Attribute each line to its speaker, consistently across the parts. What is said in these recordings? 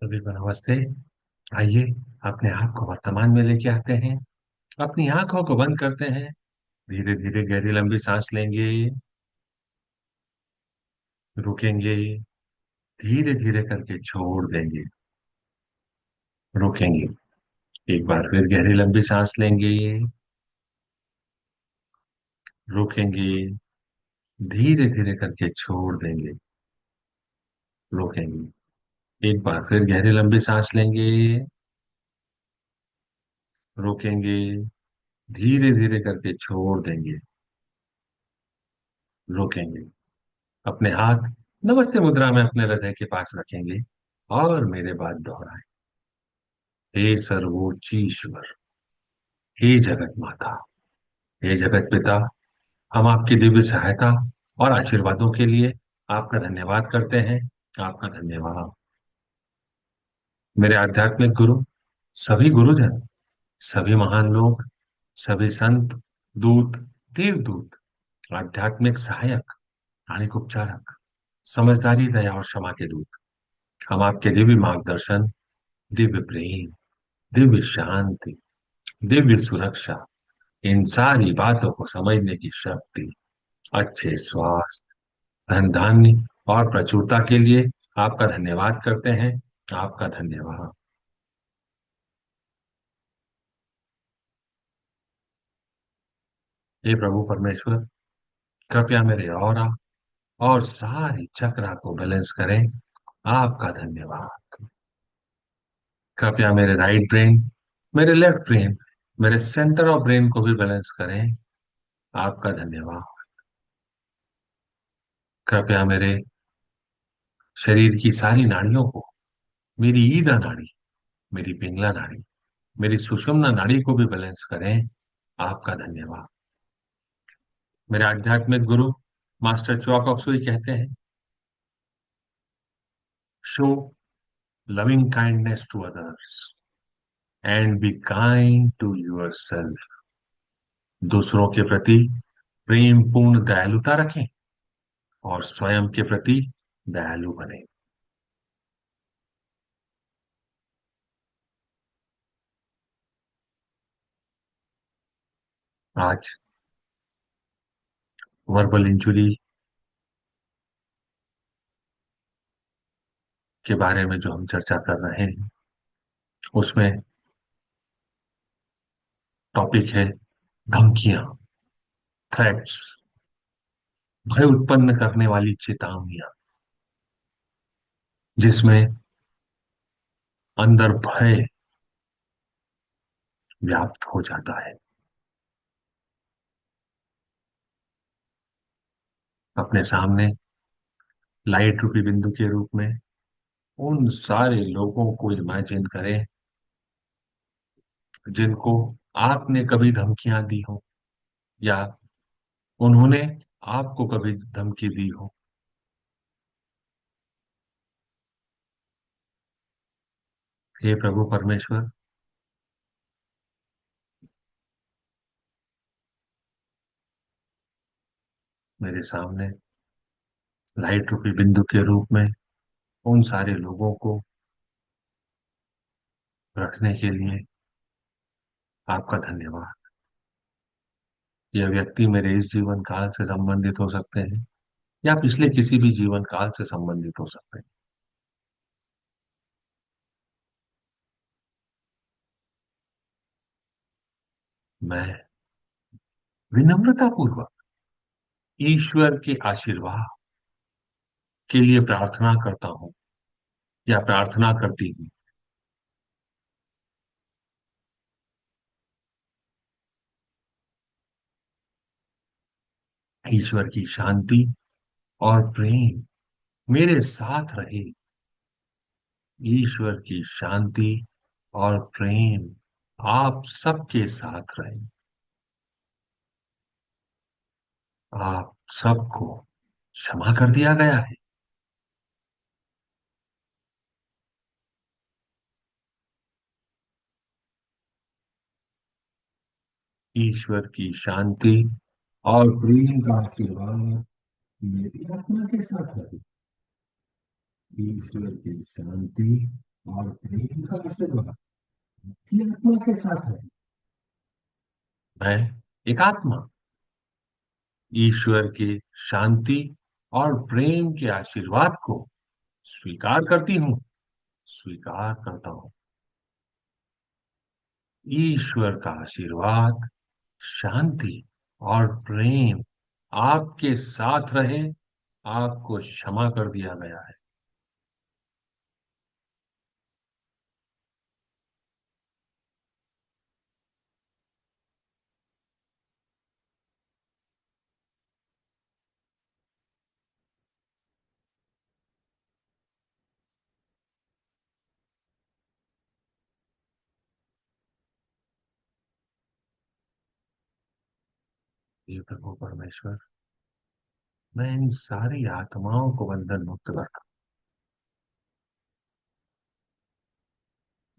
Speaker 1: सभी को नमस्ते। आइए अपने आप को वर्तमान में लेके आते हैं। अपनी आंखों को बंद करते हैं। धीरे धीरे गहरी लंबी सांस लेंगे। रुकेंगे। धीरे धीरे करके छोड़ देंगे। रुकेंगे। एक बार फिर गहरी लंबी सांस लेंगे। रुकेंगे। धीरे धीरे करके छोड़ देंगे। रुकेंगे। एक बार फिर गहरी लंबी सांस लेंगे। रुकेंगे। धीरे धीरे करके छोड़ देंगे। रुकेंगे। अपने हाथ नमस्ते मुद्रा में अपने हृदय के पास रखेंगे और मेरे बाद दोहराएं। हे सर्वोच्च ईश्वर, हे जगत माता, हे जगत पिता, हम आपकी दिव्य सहायता और आशीर्वादों के लिए आपका धन्यवाद करते हैं। आपका धन्यवाद। मेरे आध्यात्मिक गुरु, सभी गुरुजन, सभी महान लोग, सभी संत, दूत, देवदूत, आध्यात्मिक सहायक, प्राणिक उपचारक, समझदारी, दया और क्षमा के दूत, हम आपके दिव्य मार्गदर्शन, दिव्य प्रेम, दिव्य शांति, दिव्य सुरक्षा, इन सारी बातों को समझने की शक्ति, अच्छे स्वास्थ्य, धन धान्य और प्रचुरता के लिए आपका धन्यवाद करते हैं। आपका धन्यवाद। हे प्रभु परमेश्वर, कृपया मेरे ऑरा और सारी चक्रा को बैलेंस करें। आपका धन्यवाद। कृपया मेरे राइट ब्रेन, मेरे लेफ्ट ब्रेन, मेरे सेंटर ऑफ ब्रेन को भी बैलेंस करें। आपका धन्यवाद। कृपया मेरे शरीर की सारी नाड़ियों को, मेरी ईदा नाड़ी, मेरी पिंगला नाड़ी, मेरी सुषुम्ना नाड़ी को भी बैलेंस करें। आपका धन्यवाद। मेरे आध्यात्मिक गुरु मास्टर च्वाक ऑक्सुई कहते हैं, show loving kindness to others and be kind to yourself. दूसरों के प्रति प्रेम पूर्ण दयालुता रखें और स्वयं के प्रति दयालु बने। आज वर्बल इंजुरी के बारे में जो हम चर्चा कर रहे हैं, उसमें टॉपिक है धमकियां, थ्रेट्स, भय उत्पन्न करने वाली चेतावनियां, जिसमें अंदर भय व्याप्त हो जाता है। अपने सामने लाइट रूपी बिंदु के रूप में उन सारे लोगों को इमेजिन करें जिनको आपने कभी धमकियां दी हो या उन्होंने आपको कभी धमकी दी हो। हे प्रभु परमेश्वर, मेरे सामने लाइट रूपी बिंदु के रूप में उन सारे लोगों को रखने के लिए आपका धन्यवाद। यह व्यक्ति मेरे इस जीवन काल से संबंधित हो सकते हैं या पिछले किसी भी जीवन काल से संबंधित हो सकते हैं। मैं विनम्रता पूर्वक ईश्वर के आशीर्वाद के लिए प्रार्थना करता हूं या प्रार्थना करती हूँ। ईश्वर की शांति और प्रेम मेरे साथ रहे। ईश्वर की शांति और प्रेम आप सबके साथ रहे। आप सबको क्षमा कर दिया गया है। ईश्वर की शांति और प्रेम का आशीर्वाद मेरी आत्मा के साथ रहे। ईश्वर की शांति और प्रेम का आशीर्वाद की आत्मा के साथ है। मैं एक आत्मा ईश्वर की शांति और प्रेम के आशीर्वाद को स्वीकार करती हूँ, स्वीकार करता हूँ। ईश्वर का आशीर्वाद, शांति और प्रेम आपके साथ रहे। आपको क्षमा कर दिया गया है। ये प्रभु परमेश्वर, मैं इन सारी आत्माओं को बंधन मुक्त करता हूं।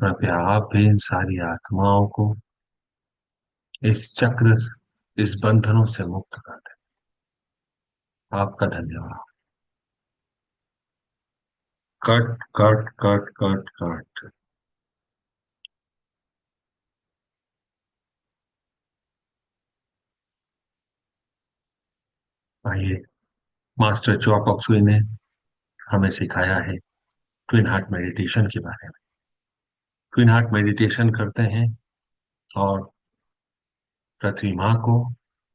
Speaker 1: कृपया आप भी इन सारी आत्माओं को इस चक्र, इस बंधनों से मुक्त कर दें। आपका धन्यवाद। Cut cut cut cut cut. आइए, मास्टर चुआक ने हमें सिखाया है ट्विन हार्ट मेडिटेशन के बारे में। ट्विन हार्ट मेडिटेशन करते हैं और पृथ्वी माँ को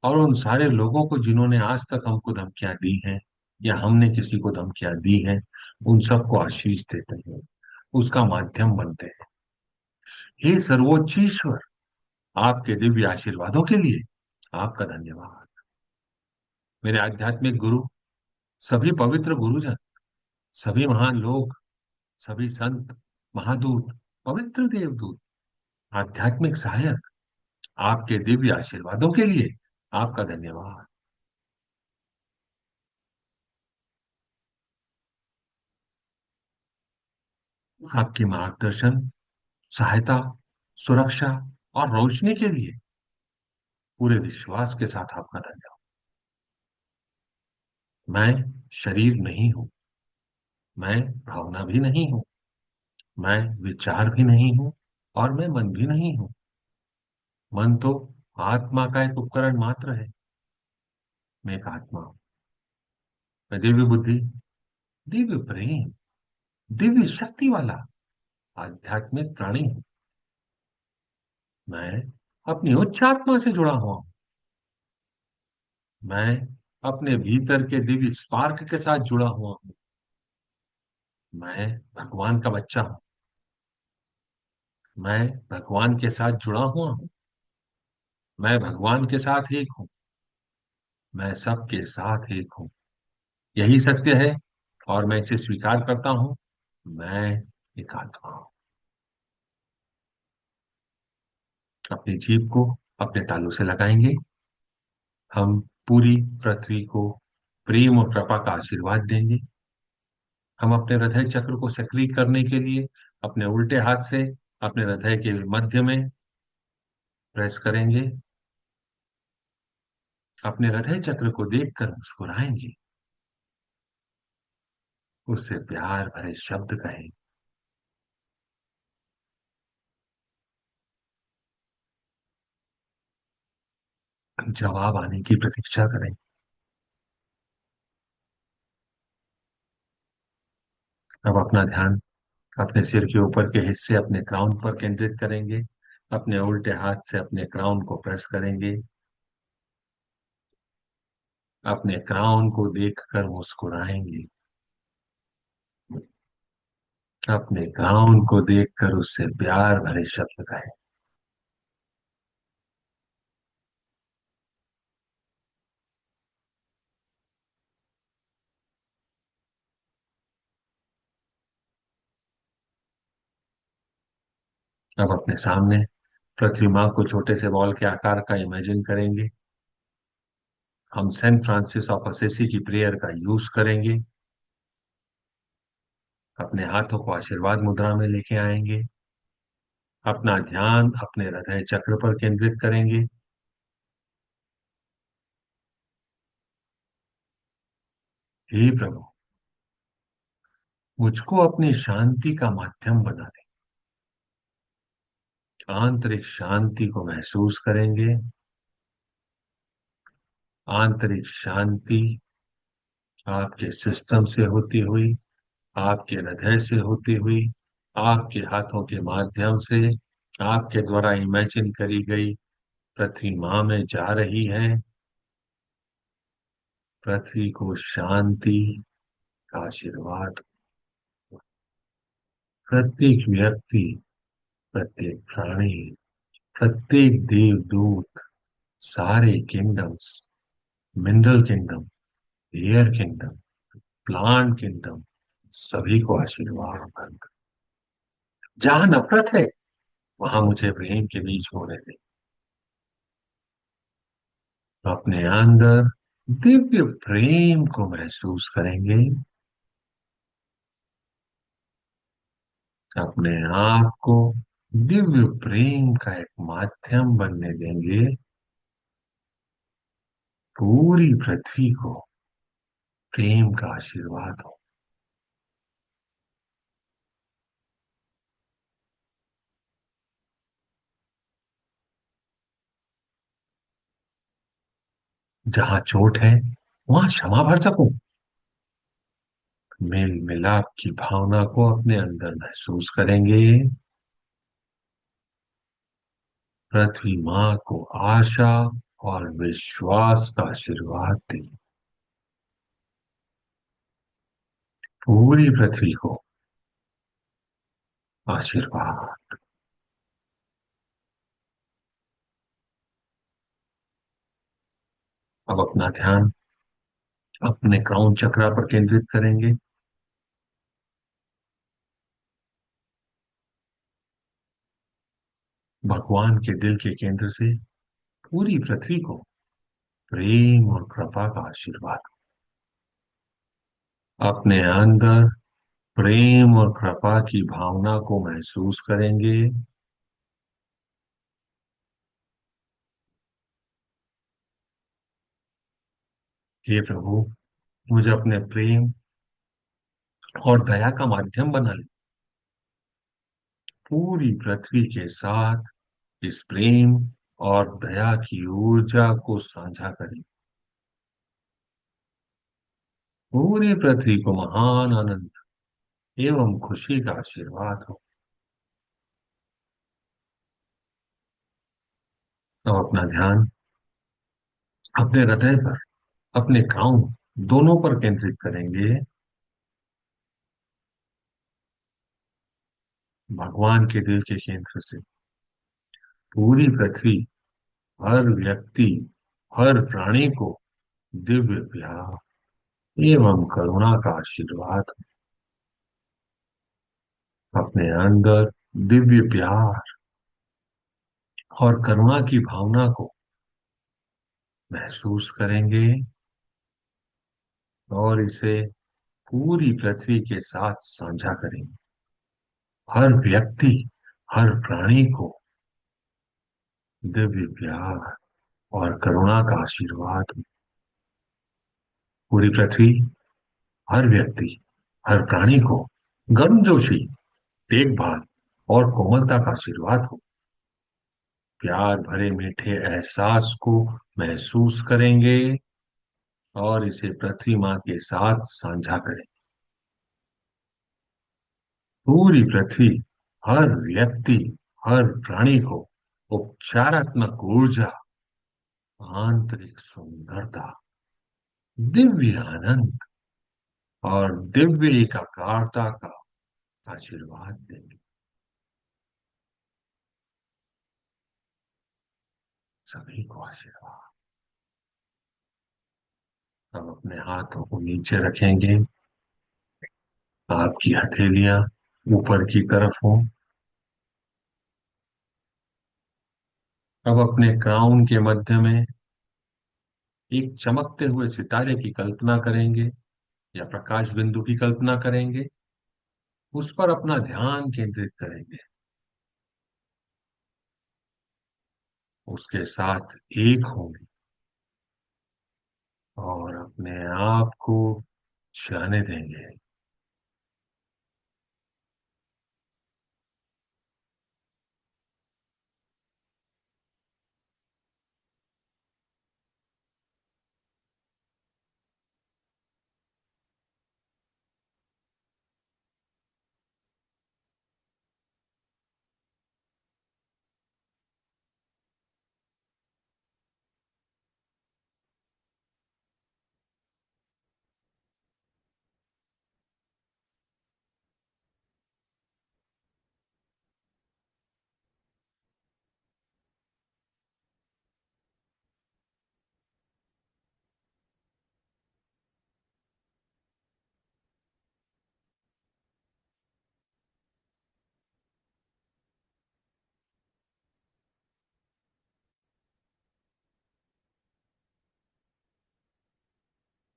Speaker 1: और उन सारे लोगों को जिन्होंने आज तक हमको धमकियां दी हैं या हमने किसी को धमकियां दी हैं, उन सबको आशीष देते हैं, उसका माध्यम बनते हैं। हे सर्वोच्च ईश्वर, आपके दिव्य आशीर्वादों के लिए आपका धन्यवाद। मेरे आध्यात्मिक गुरु, सभी पवित्र गुरुजन, सभी महान लोग, सभी संत, महादूत, पवित्र देवदूत, आध्यात्मिक सहायक, आपके दिव्य आशीर्वादों के लिए आपका धन्यवाद। आपके मार्गदर्शन, सहायता, सुरक्षा और रोशनी के लिए पूरे विश्वास के साथ आपका धन्यवाद। मैं शरीर नहीं हूं, मैं भावना भी नहीं हूं, मैं विचार भी नहीं हूं और मैं मन भी नहीं हूं। मन तो आत्मा का एक उपकरण मात्र है। मैं एक आत्मा हूं। मैं दिव्य बुद्धि, दिव्य प्रेम, दिव्य शक्ति वाला आध्यात्मिक प्राणी हूं। मैं अपनी उच्च आत्मा से जुड़ा हुआ हूं। मैं अपने भीतर के दिव्य स्पार्क के साथ जुड़ा हुआ हूं। मैं भगवान का बच्चा हूं। मैं भगवान के साथ जुड़ा हुआ हूं। मैं भगवान के साथ एक हूं। मैं सबके साथ एक हूं। यही सत्य है और मैं इसे स्वीकार करता हूं। मैं एक आत्मा हूं। अपनी जीभ को अपने तालू से लगाएंगे। हम पूरी पृथ्वी को प्रेम और कृपा का आशीर्वाद देंगे। हम अपने हृदय चक्र को सक्रिय करने के लिए अपने उल्टे हाथ से अपने हृदय के मध्य में प्रेस करेंगे। अपने हृदय चक्र को देखकर मुस्कुराएंगे। उससे प्यार भरे शब्द कहें। जवाब आने की प्रतीक्षा करें। अब अपना ध्यान अपने सिर के ऊपर के हिस्से, अपने क्राउन पर केंद्रित करेंगे। अपने उल्टे हाथ से अपने क्राउन को प्रेस करेंगे। अपने क्राउन को देखकर मुस्कुराएंगे। अपने क्राउन को देखकर उससे प्यार भरे शब्द कहें। अब अपने सामने पृथ्वी माँ को छोटे से बॉल के आकार का इमेजिन करेंगे। हम सेंट फ्रांसिस ऑफ असेसी की प्रेयर का यूज करेंगे। अपने हाथों को आशीर्वाद मुद्रा में लेके आएंगे। अपना ध्यान अपने हृदय चक्र पर केंद्रित करेंगे। हे प्रभु, मुझको अपनी शांति का माध्यम बना दें। आंतरिक शांति को महसूस करेंगे। आंतरिक शांति आपके सिस्टम से होती हुई, आपके हृदय से होती हुई, आपके हाथों के माध्यम से, आपके द्वारा इमेजिन करी गई पृथ्वी माँ में जा रही है। पृथ्वी को शांति का आशीर्वाद। प्रत्येक व्यक्ति, प्रत्येक प्राणी, प्रत्येक देवदूत, सारे kingdoms, mineral kingdom, air kingdom, plant kingdom, सभी को आशीर्वाद। जहां नफरत है वहां मुझे प्रेम के बीज होने दें। अपने अंदर दिव्य प्रेम को महसूस करेंगे। अपने आप को दिव्य प्रेम का एक माध्यम बनने देंगे। पूरी पृथ्वी को प्रेम का आशीर्वाद हो। जहां चोट है वहां क्षमा भर सकूं। मेल मिलाप की भावना को अपने अंदर महसूस करेंगे। पृथ्वी माँ को आशा और विश्वास का आशीर्वाद दें। पूरी पृथ्वी को आशीर्वाद। अब अपना ध्यान अपने क्राउन चक्रा पर केंद्रित करेंगे। भगवान के दिल के केंद्र से पूरी पृथ्वी को प्रेम और कृपा का आशीर्वाद। अपने अंदर प्रेम और कृपा की भावना को महसूस करेंगे। हे प्रभु, मुझे अपने प्रेम और दया का माध्यम बना ले। पूरी पृथ्वी के साथ इस प्रेम और दया की ऊर्जा को साझा करें। पूरी पृथ्वी को महान आनंद एवं खुशी का आशीर्वाद हो। अब अपना ध्यान अपने हृदय पर, अपने क्राउन दोनों पर केंद्रित करेंगे। भगवान के दिल के केंद्र से पूरी पृथ्वी, हर व्यक्ति, हर प्राणी को दिव्य प्यार एवं करुणा का आशीर्वाद। अपने अंदर दिव्य प्यार और करुणा की भावना को महसूस करेंगे और इसे पूरी पृथ्वी के साथ साझा करेंगे। हर व्यक्ति, हर प्राणी को दिव्य प्यार और करुणा का आशीर्वाद। पूरी पृथ्वी, हर व्यक्ति, हर प्राणी को गर्मजोशी, देखभाल और कोमलता का आशीर्वाद हो। प्यार भरे मीठे एहसास को महसूस करेंगे और इसे पृथ्वी माँ के साथ साझा करें। पूरी पृथ्वी, हर व्यक्ति, हर प्राणी को उपचारात्मक ऊर्जा, आंतरिक सुंदरता, दिव्य आनंद और दिव्य एकाग्रता का आशीर्वाद देंगे। सभी को आशीर्वाद। अब अपने हाथों को नीचे रखेंगे। आपकी हथेलियां ऊपर की तरफ हों। अब अपने क्राउन के मध्य में एक चमकते हुए सितारे की कल्पना करेंगे या प्रकाश बिंदु की कल्पना करेंगे। उस पर अपना ध्यान केंद्रित करेंगे। उसके साथ एक होंगे और अपने आप को जाने देंगे।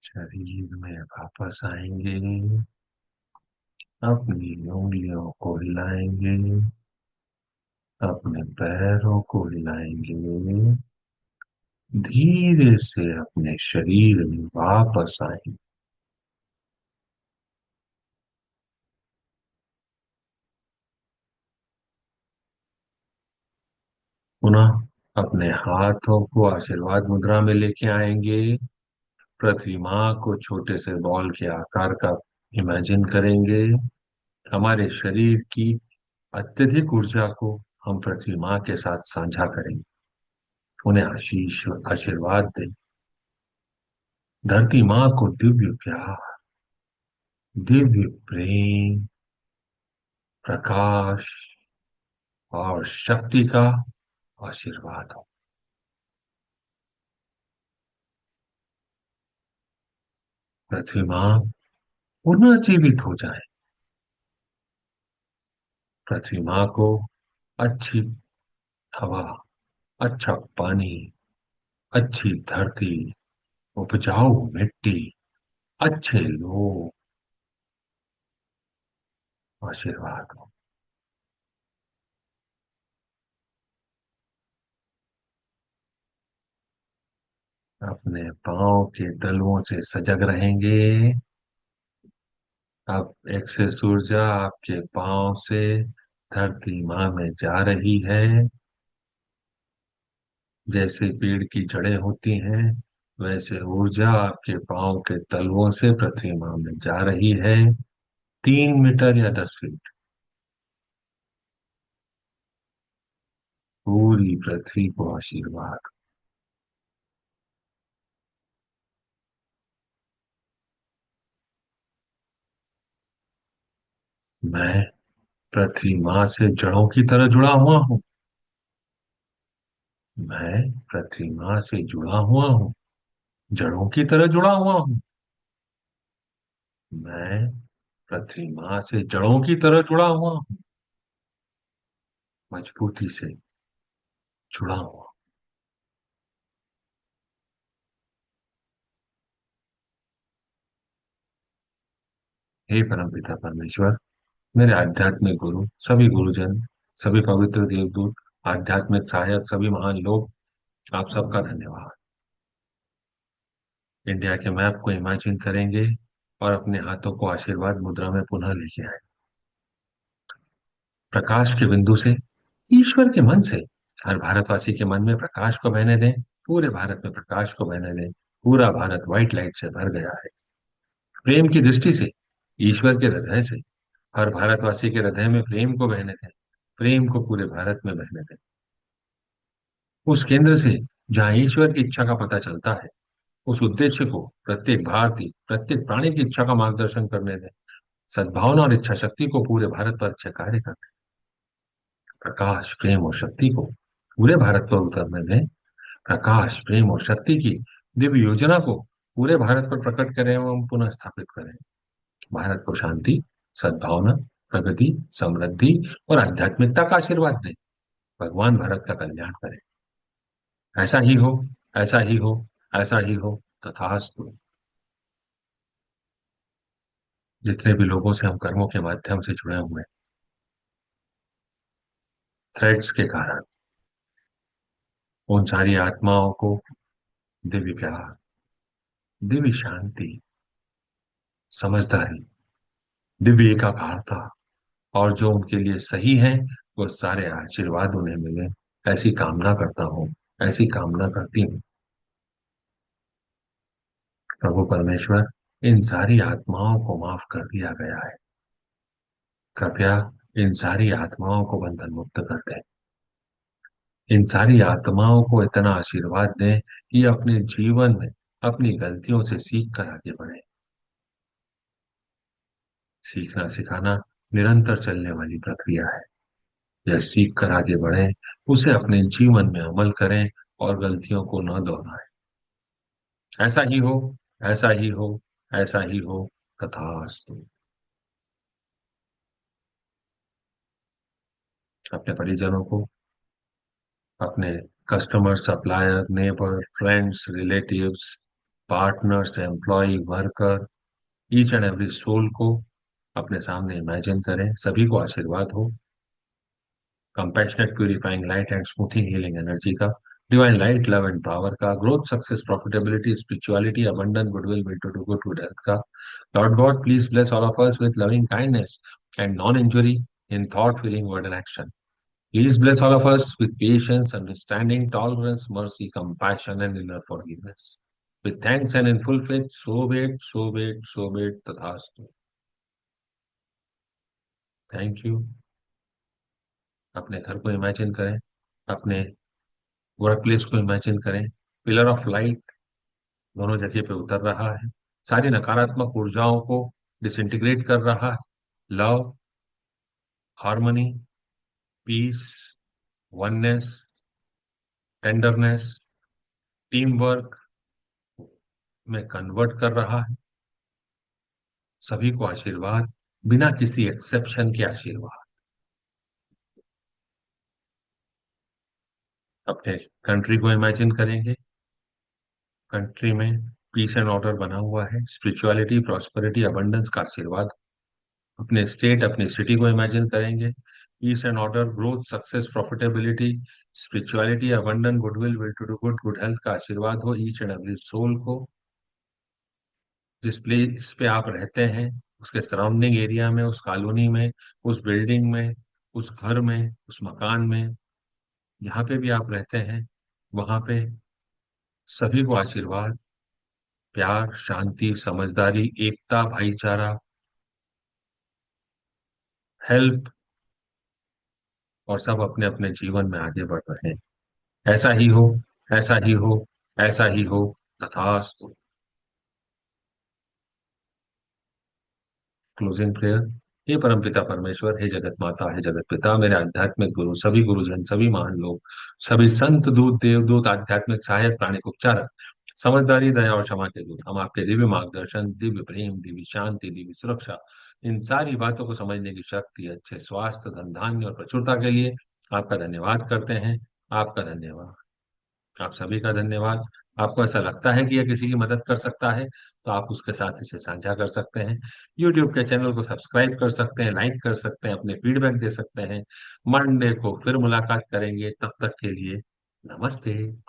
Speaker 1: शरीर में वापस आएंगे, अपनी उंगलियों को हिलाएंगे, अपने पैरों को हिलाएंगे, धीरे से अपने शरीर में वापस आएंगे। पुनः अपने हाथों को आशीर्वाद मुद्रा में लेके आएंगे। पृथ्वी माँ को छोटे से बॉल के आकार का इमेजिन करेंगे। हमारे शरीर की अत्यधिक ऊर्जा को हम पृथ्वी माँ के साथ साझा करेंगे। उन्हें आशीष आशीर्वाद दें। धरती माँ को दिव्य प्यार, दिव्य प्रेम, प्रकाश और शक्ति का आशीर्वाद हो। पृथ्वी माँ पुनः जीवित हो जाए। पृथ्वी माँ को अच्छी हवा, अच्छा पानी, अच्छी धरती, उपजाऊ मिट्टी, अच्छे लोग, आशीर्वाद हो। अपने पाँव के तलुओं से सजग रहेंगे। अब एक्सेस ऊर्जा आपके पाँव से धरती माँ में जा रही है। जैसे पेड़ की जड़ें होती हैं, वैसे ऊर्जा आपके पाँव के तलवों से पृथ्वी माँ में जा रही है। 3 मीटर या 10 फीट पूरी पृथ्वी को आशीर्वाद। मैं पृथ्वी माँ से जड़ों की तरह जुड़ा हुआ हूँ। मैं पृथ्वी माँ से जुड़ा हुआ हूँ, जड़ों की तरह जुड़ा हुआ हूँ। मैं पृथ्वी माँ से जड़ों की तरह जुड़ा हुआ हूँ, मजबूती से जुड़ा हुआ। हे परमपिता परमेश्वर, मेरे आध्यात्मिक गुरु, सभी गुरुजन, सभी पवित्र देवदूत, आध्यात्मिक सहायक, सभी महान लोग, आप सबका धन्यवाद। इंडिया के मैप को इमेजिन करेंगे और अपने हाथों को आशीर्वाद मुद्रा में पुनः लेके आए। प्रकाश के बिंदु से, ईश्वर के मन से हर भारतवासी के मन में प्रकाश को बहने दें। पूरे भारत में प्रकाश को बहने दें। पूरा भारत व्हाइट लाइट से भर गया है। प्रेम की दृष्टि से, ईश्वर के हृदय से हर भारतवासी के हृदय में प्रेम को बहने दें। प्रेम को पूरे भारत में बहने दें। उस केंद्र से जहां ईश्वर की इच्छा का पता चलता है, उस उद्देश्य को प्रत्येक भारतीय, प्रत्येक प्राणी की इच्छा का मार्गदर्शन करने दें। सद्भावना और इच्छा शक्ति को पूरे भारत पर अच्छे कार्य करने। प्रकाश, प्रेम और शक्ति को पूरे भारत पर उतरने दें। प्रकाश, प्रेम और शक्ति की दिव्य योजना को पूरे भारत पर प्रकट करें एवं पुनः स्थापित करें। भारत को शांति, सद्भावना, प्रगति, समृद्धि और आध्यात्मिकता का आशीर्वाद दें। भगवान भारत का कल्याण करें। ऐसा ही हो, ऐसा ही हो, ऐसा ही हो, तथास्तु। जितने भी लोगों से हम कर्मों के माध्यम से जुड़े हुए हैं, थ्रेड्स के कारण, उन सारी आत्माओं को दिव्य प्यार, दिव्य शांति, समझदारी, दिव्य एकाकारता और जो उनके लिए सही है, वो सारे आशीर्वाद उन्हें मिले, ऐसी कामना करता हूँ, ऐसी कामना करती हूँ। प्रभु परमेश्वर, इन सारी आत्माओं को माफ कर दिया गया है। कृपया इन सारी आत्माओं को बंधन मुक्त कर दें। इन सारी आत्माओं को इतना आशीर्वाद दें कि अपने जीवन में अपनी गलतियों से सीख कर आगे बढ़े। सीखना सिखाना निरंतर चलने वाली प्रक्रिया है। यह सीख कर आगे बढ़े, उसे अपने जीवन में अमल करें और गलतियों को न दोहराएं। ऐसा ही हो, ऐसा ही हो, ऐसा ही हो, तथास्तु। अपने परिजनों को, अपने customer, supplier, neighbour, friends, relatives, partners, employ, worker, each and every soul को अपने सामने इमेजिन करें, सभी को आशीर्वाद हो compassionate purifying light and smoothing healing energy का, divine light love and power का, growth success profitability spirituality abundance goodwill will to good good health का। Lord God please bless all of us with loving kindness and non injury in thought feeling word and action. Please bless all of us with patience, understanding, tolerance, mercy, compassion, and inner forgiveness. With thanks and in full faith, so be it, so be it, so be it, tathastu. Thank you. अपने घर को imagine करें, अपने work place को imagine करें, pillar of light दोनों जगह पे उतर रहा है, सारी नकारात्मक ऊर्जाओं को डिसइंटीग्रेट कर रहा है। Love, harmony, peace, oneness, tenderness, teamwork में कन्वर्ट कर रहा है। सभी को आशीर्वाद, बिना किसी एक्सेप्शन के आशीर्वाद। अपने कंट्री को इमेजिन करेंगे, कंट्री में पीस एंड ऑर्डर बना हुआ है, स्पिरिचुअलिटी, प्रॉस्पेरिटी, अबंडेंस का आशीर्वाद। अपने स्टेट, अपनी सिटी को इमेजिन करेंगे, peace and order, growth, success, profitability, spirituality, abundance, goodwill, will to do good, good health का आशीर्वाद हो ईच एंड एवरी सोल को। जिस प्लेस पे आप रहते हैं, उसके सराउंडिंग एरिया में, उस कॉलोनी में, उस बिल्डिंग में, उस घर में, उस मकान में, जहाँ पे भी आप रहते हैं, वहां पे सभी को आशीर्वाद, प्यार, शांति, समझदारी, एकता, भाईचारा, हेल्प, और सब अपने अपने जीवन में आगे बढ़ रहे हैं। ऐसा ही हो, ऐसा ही हो, ऐसा ही हो, तथास्तु। Closing prayer. हे परमपिता परमेश्वर, हे जगत माता, हे जगत पिता, मेरे आध्यात्मिक गुरु, सभी गुरुजन, सभी महान लोग, सभी संत, दूत, देवदूत, आध्यात्मिक सहायक, प्राणिक उपचारक, समझदारी, दया और क्षमा के दूत, हम आपके दिव्य मार्गदर्शन, दिव्य प्रेम, दिव्य शांति, दिव्य सुरक्षा, इन सारी बातों को समझने की शक्ति, अच्छे स्वास्थ्य, धन धान्य और प्रचुरता के लिए आपका धन्यवाद करते हैं। आपका धन्यवाद। आप सभी का धन्यवाद। आपको ऐसा लगता है कि यह किसी की मदद कर सकता है, तो आप उसके साथ इसे साझा कर सकते हैं। यूट्यूब के चैनल को सब्सक्राइब कर सकते हैं, लाइक कर सकते हैं, अपने फीडबैक दे सकते हैं। मंडे को फिर मुलाकात करेंगे, तब तक के लिए नमस्ते।